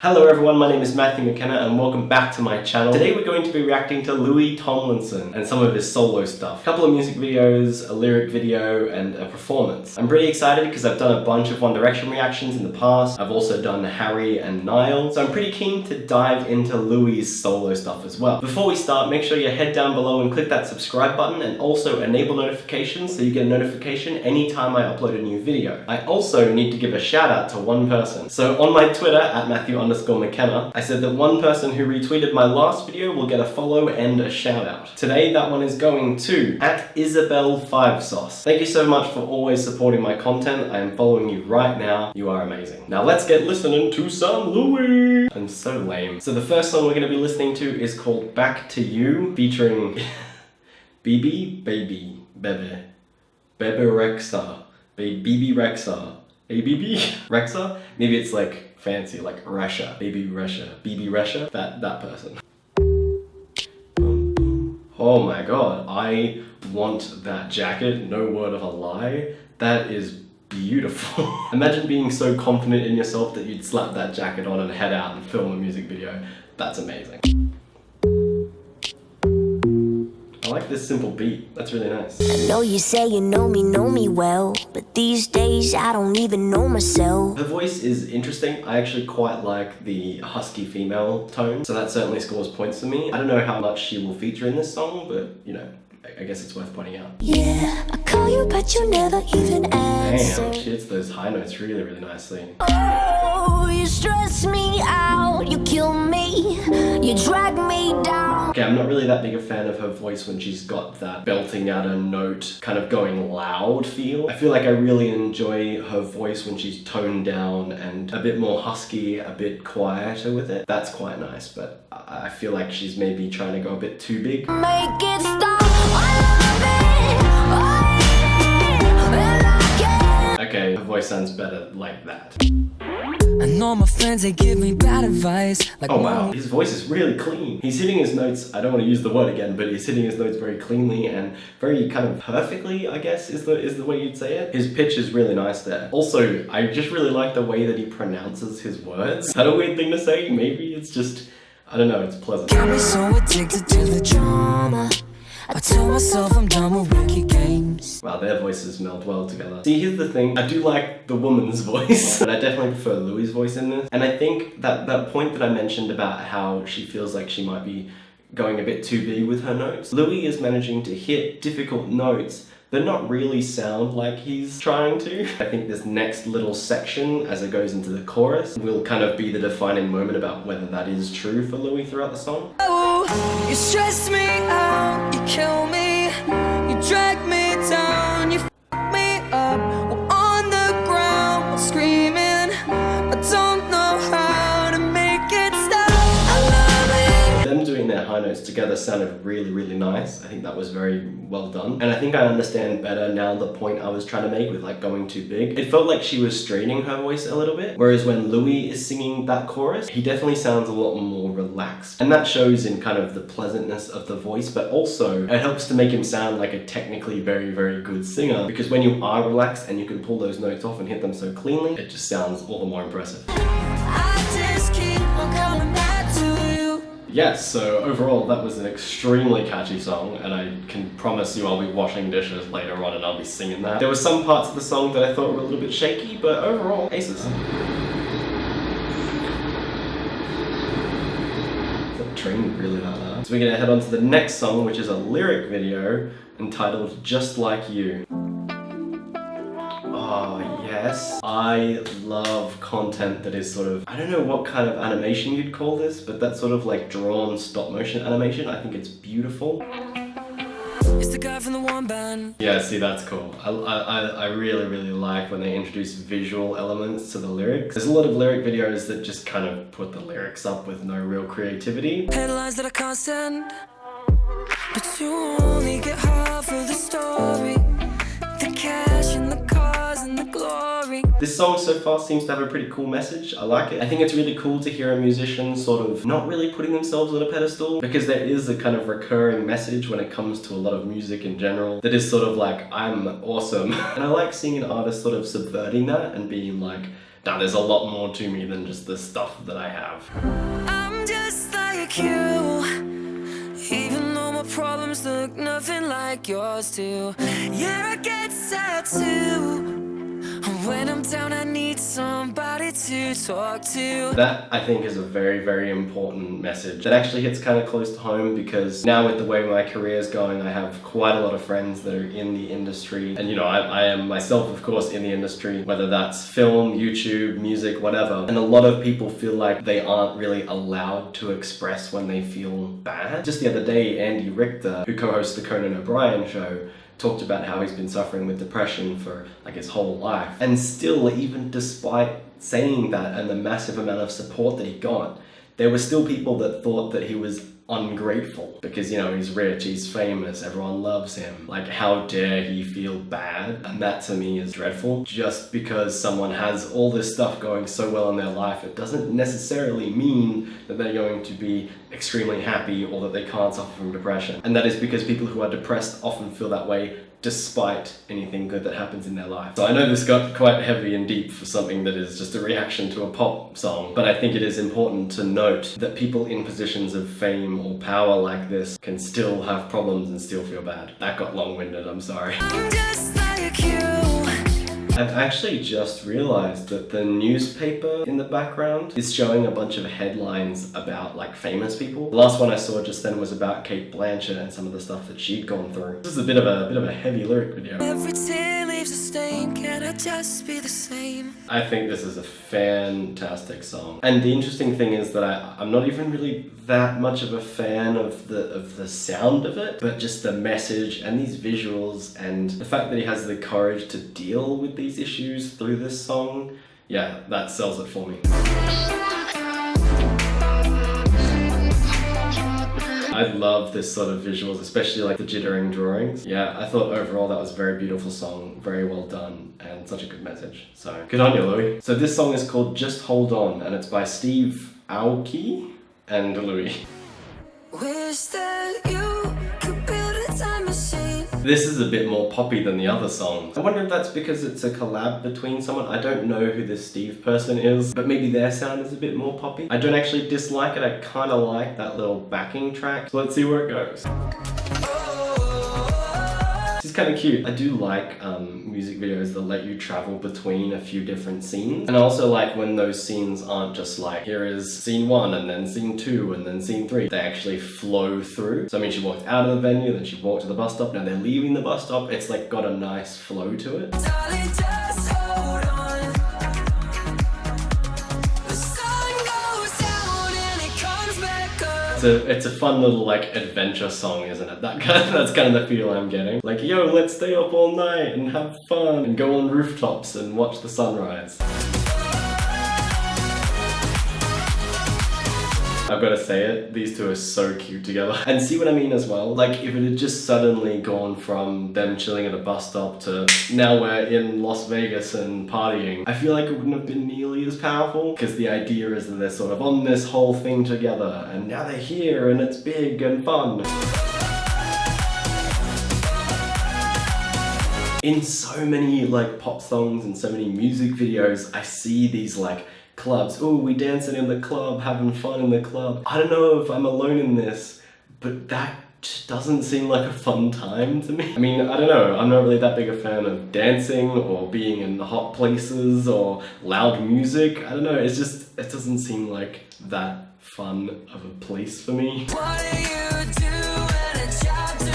Hello everyone, my name is Matthew McKenna and welcome back to my channel. Today we're going to be reacting to Louis Tomlinson and some of his solo stuff. A couple of music videos, a lyric video, and a performance. I'm pretty excited because I've done a bunch of One Direction reactions in the past. I've also done Harry and Niall, so I'm pretty keen to dive into Louis' solo stuff as well. Before we start, make sure you head down below and click that subscribe button and also enable notifications so you get a notification anytime I upload a new video. I also need to give a shout out to one person. So on my Twitter, at Matthew_McKenna, I said that one person who retweeted my last video will get a follow and a shout out. Today that one is going to @Isabel5sauce. Thank you so much for always supporting my content. I am following you right now. You are amazing. Now let's get listening to some Louis. I'm so lame. So the first song we're going to be listening to is called Back to You, featuring Bebe Rexha, Bebe Rexha, ABB Rexha. Maybe it's like fancy, like Resha, Bebe Rexha, that person. Oh my god, I want that jacket, no word of a lie. That is beautiful. Imagine being so confident in yourself that you'd slap that jacket on and head out and film a music video. That's amazing. I like this simple beat. That's really nice. I know you say you know me well, but these days I don't even know myself. Her voice is interesting. I actually quite like the husky female tone, so that certainly scores points for me. I don't know how much she will feature in this song, but you know, I guess it's worth pointing out. Yeah, I call you but you never even answer. Damn, she hits those high notes really, really nicely. Oh, you stress me out, you kill me, you drag me down. Okay, I'm not really that big a fan of her voice when she's got that belting out a note, kind of going loud feel. I feel like I really enjoy her voice when she's toned down and a bit more husky, a bit quieter with it. That's quite nice, but I feel like she's maybe trying to go a bit too big. Make it stop, I love it, Okay, her voice sounds better like that. I know my friends, they give me bad advice. Like, oh wow, his voice is really clean. He's hitting his notes, I don't want to use the word again, but he's hitting his notes very cleanly and very kind of perfectly, I guess, is the way you'd say it. His pitch is really nice there. Also, I just really like the way that he pronounces his words. Is that a weird thing to say? Maybe it's just, I don't know, it's pleasant. got me so addicted to the drama. I tell myself I'm done with wiki games. Wow, their voices meld well together. See, here's the thing. I do like the woman's voice, but I definitely prefer Louis' voice in this. And I think that point that I mentioned about how she feels like she might be going a bit too big with her notes, Louis is managing to hit difficult notes but not really sound like he's trying to. I think this next little section, as it goes into the chorus, will kind of be the defining moment about whether that is true for Louis throughout the song. Oh, you stress me out, you kill me, you drag me down, you f me up. We're on the ground, screaming. I don't know how to make it stop. I love it. Them doing their high notes together sounded really, really nice. I think that was very well done. And I think I understand better now the point I was trying to make with like going too big. It felt like she was straining her voice a little bit. Whereas when Louis is singing that chorus, he definitely sounds a lot more relaxed. And that shows in kind of the pleasantness of the voice, but also it helps to make him sound like a technically very, very good singer. Because when you are relaxed and you can pull those notes off and hit them so cleanly, it just sounds all the more impressive. I just keep on coming back to you. Yes, so overall that was an extremely catchy song, and I can promise you I'll be washing dishes later on and I'll be singing that. There were some parts of the song that I thought were a little bit shaky, but overall, aces. Is that train really that loud? So we're gonna head on to the next song, which is a lyric video entitled Just Like You. Oh yes, I love content that is sort of, I don't know what kind of animation you'd call this, but that sort of like drawn stop motion animation. I think it's beautiful. It's the guy from the one band. Yeah, see, that's cool. I really, really like when they introduce visual elements to the lyrics. There's a lot of lyric videos that just kind of put the lyrics up with no real creativity. Headlines that I can't stand, but you only get half of the story. The cash and the cars and the glory. This song so far seems to have a pretty cool message. I like it. I think it's really cool to hear a musician sort of not really putting themselves on a pedestal, because there is a kind of recurring message when it comes to a lot of music in general that is sort of like, I'm awesome. And I like seeing an artist sort of subverting that and being like, nah, there's a lot more to me than just the stuff that I have. I'm just like you, even though my problems look nothing like yours do. Yeah, I get sad too. When I'm down, I need somebody to talk to. That, I think, is a very, very important message that actually hits kind of close to home, because now with the way my career is going, I have quite a lot of friends that are in the industry. And you know, I am myself, of course, in the industry, whether that's film, YouTube, music, whatever. And a lot of people feel like they aren't really allowed to express when they feel bad. Just the other day, Andy Richter, who co-hosts the Conan O'Brien show, talked about how he's been suffering with depression for like his whole life. And still, even despite saying that and the massive amount of support that he got, there were still people that thought that he was ungrateful because, you know, he's rich, he's famous, everyone loves him. Like, how dare he feel bad? And that to me is dreadful. Just because someone has all this stuff going so well in their life, it doesn't necessarily mean that they're going to be extremely happy or that they can't suffer from depression. And that is because people who are depressed often feel that way despite anything good that happens in their life. So I know this got quite heavy and deep for something that is just a reaction to a pop song, but I think it is important to note that people in positions of fame or power like this can still have problems and still feel bad. That got long-winded, I'm sorry. I'm just like you. I've actually just realized that the newspaper in the background is showing a bunch of headlines about like famous people. The last one I saw just then was about Cate Blanchett and some of the stuff that she'd gone through. This is a bit of a heavy lyric video. Every tear leaves a stain, can I just be the same? I think this is a fantastic song. And the interesting thing is that I'm not even really that much of a fan of the sound of it, but just the message and these visuals and the fact that he has the courage to deal with these issues through this song, yeah, that sells it for me. I love this sort of visuals, especially like the jittering drawings. Yeah, I thought overall that was a very beautiful song, very well done, and such a good message. So, good on you, Louis. So this song is called Just Hold On, and it's by Steve Aoki and Louis. Wish that you could build a time machine. This is a bit more poppy than the other songs. I wonder if that's because it's a collab between someone. I don't know who this Steve person is, but maybe their sound is a bit more poppy. I don't actually dislike it. I kind of like that little backing track. So let's see where it goes. This is kind of cute. I do like music videos that let you travel between a few different scenes. And I also like when those scenes aren't just like, here is scene 1 and then scene 2 and then scene 3. They actually flow through. So I mean, she walked out of the venue, then she walked to the bus stop, now they're leaving the bus stop. It's like got a nice flow to it. Darling, just hold on. The sun goes down and it comes back up. It's a fun little like adventure song, isn't it? That's kind of the feel I'm getting. Like, yo, let's stay up all night and have fun and go on rooftops and watch the sunrise. I've got to say it, these two are so cute together. And see what I mean as well? Like, if it had just suddenly gone from them chilling at a bus stop to now we're in Las Vegas and partying, I feel like it wouldn't have been nearly as powerful, because the idea is that they're sort of on this whole thing together and now they're here and it's big and fun. In so many like pop songs and so many music videos, I see these like clubs. Oh, we dancing in the club, having fun in the club. I don't know if I'm alone in this, but that just doesn't seem like a fun time to me. I mean, I don't know, I'm not really that big a fan of dancing or being in hot places or loud music. I don't know, it's just, it doesn't seem like that fun of a place for me. What do you do when a chapter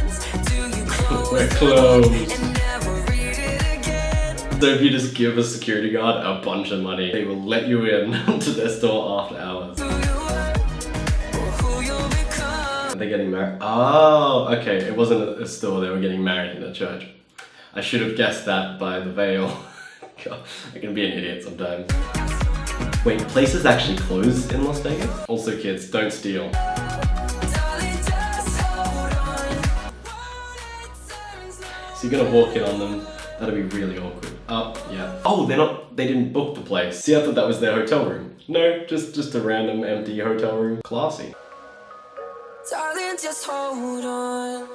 ends? Do you close We're the closed. book and never read it again? So if you just give a security guard a bunch of money, they will let you in to their store after hours. Who you are or who you'll become? They're getting married. Oh, okay. It wasn't a store, they were getting married in a church. I should have guessed that by the veil. God, I can be an idiot sometimes. Wait, places actually close in Las Vegas? Also kids, don't steal. Darling, just hold on. So you're gonna walk in on them, that'll be really awkward. Oh, yeah. Oh, they didn't book the place. See, I thought that was their hotel room. No, just a random empty hotel room. Classy. Darling, just hold on.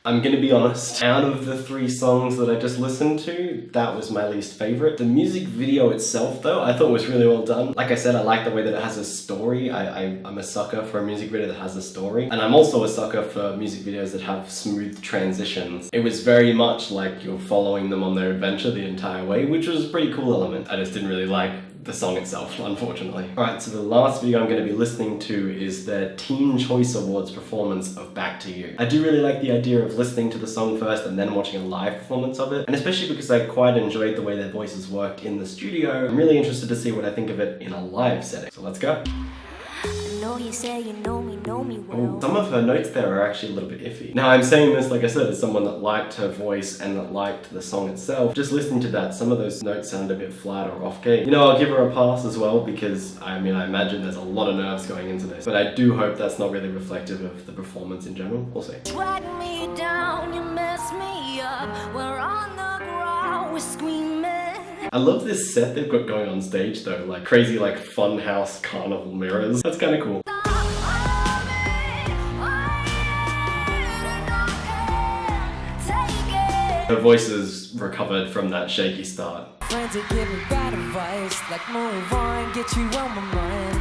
I'm gonna be honest, out of the 3 songs that I just listened to, that was my least favorite. The music video itself though, I thought was really well done. Like I said, I like the way that it has a story. I'm a sucker for a music video that has a story. And I'm also a sucker for music videos that have smooth transitions. It was very much like you're following them on their adventure the entire way, which was a pretty cool element. I just didn't really like the song itself, unfortunately. Alright, so the last video I'm going to be listening to is their Teen Choice Awards performance of Back to You. I do really like the idea of listening to the song first and then watching a live performance of it, and especially because I quite enjoyed the way their voices worked in the studio. I'm really interested to see what I think of it in a live setting. So let's go. I know you say you know me well. Ooh, some of her notes there are actually a little bit iffy. Now I'm saying this, like I said, as someone that liked her voice and that liked the song itself. Just listening to that, some of those notes sound a bit flat or off key. You know, I'll give her a pass as well because, I mean, I imagine there's a lot of nerves going into this, but I do hope that's not really reflective of the performance in general. We'll see. Drag me down, you mess me up. We're on the ground, we're screaming. I love this set they've got going on stage though, like crazy like funhouse carnival mirrors. That's kind of cool. Her voice is recovered from that shaky start. Friends are giving bad advice, like move on, get you on my mind.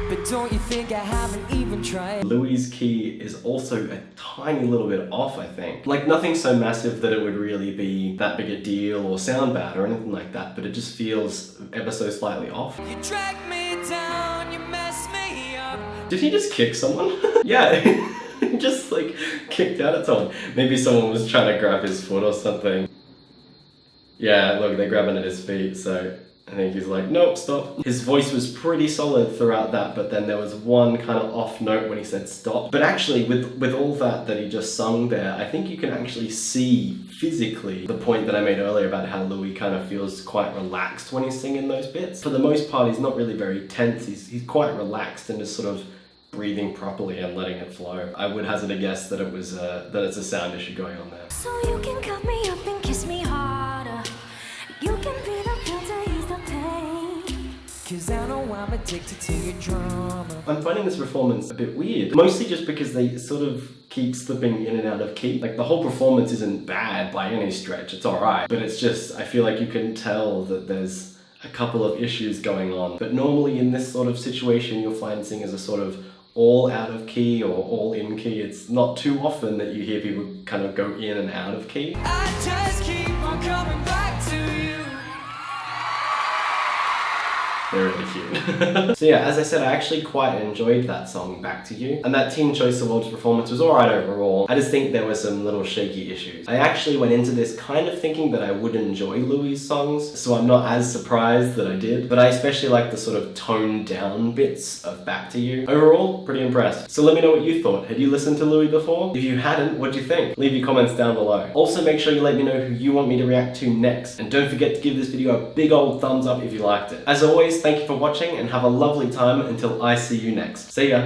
But don't you think I haven't even tried? Louis' key is also a tiny little bit off, I think. Like nothing so massive that it would really be that big a deal or sound bad or anything like that, but it just feels ever so slightly off. You drag me down, you mess me up. Did he just kick someone? Yeah, he just like kicked out at someone. Maybe someone was trying to grab his foot or something. Yeah, look, they're grabbing at his feet, so I think he's like, nope, stop. His voice was pretty solid throughout that, but then there was one kind of off note when he said stop. But actually, with all that he just sung there, I think you can actually see physically the point that I made earlier about how Louis kind of feels quite relaxed when he's singing those bits. For the most part, he's not really very tense. He's quite relaxed and just sort of breathing properly and letting it flow. I would hazard a guess that it's a sound issue going on there. So you can cut me up and kiss me harder. You can be the pill to ease the pain. Cause I know I'm addicted to your drama. I'm finding this performance a bit weird, mostly just because they sort of keep slipping in and out of key. Like the whole performance isn't bad by any stretch, it's alright, but it's just, I feel like you can tell that there's a couple of issues going on. But normally in this sort of situation, you'll find singers are sort of all out of key or all in key. It's not too often that you hear people kind of go in and out of key. I just keep on coming back to you. They're really cute. So yeah, as I said, I actually quite enjoyed that song, Back to You. And that Teen Choice Awards performance was alright overall. I just think there were some little shaky issues. I actually went into this kind of thinking that I would enjoy Louis' songs, so I'm not as surprised that I did. But I especially like the sort of toned down bits of Back to You. Overall, pretty impressed. So let me know what you thought. Had you listened to Louis before? If you hadn't, what'd you think? Leave your comments down below. Also make sure you let me know who you want me to react to next. And don't forget to give this video a big old thumbs up if you liked it. As always, thank you for watching and have a lovely time until I see you next. See ya!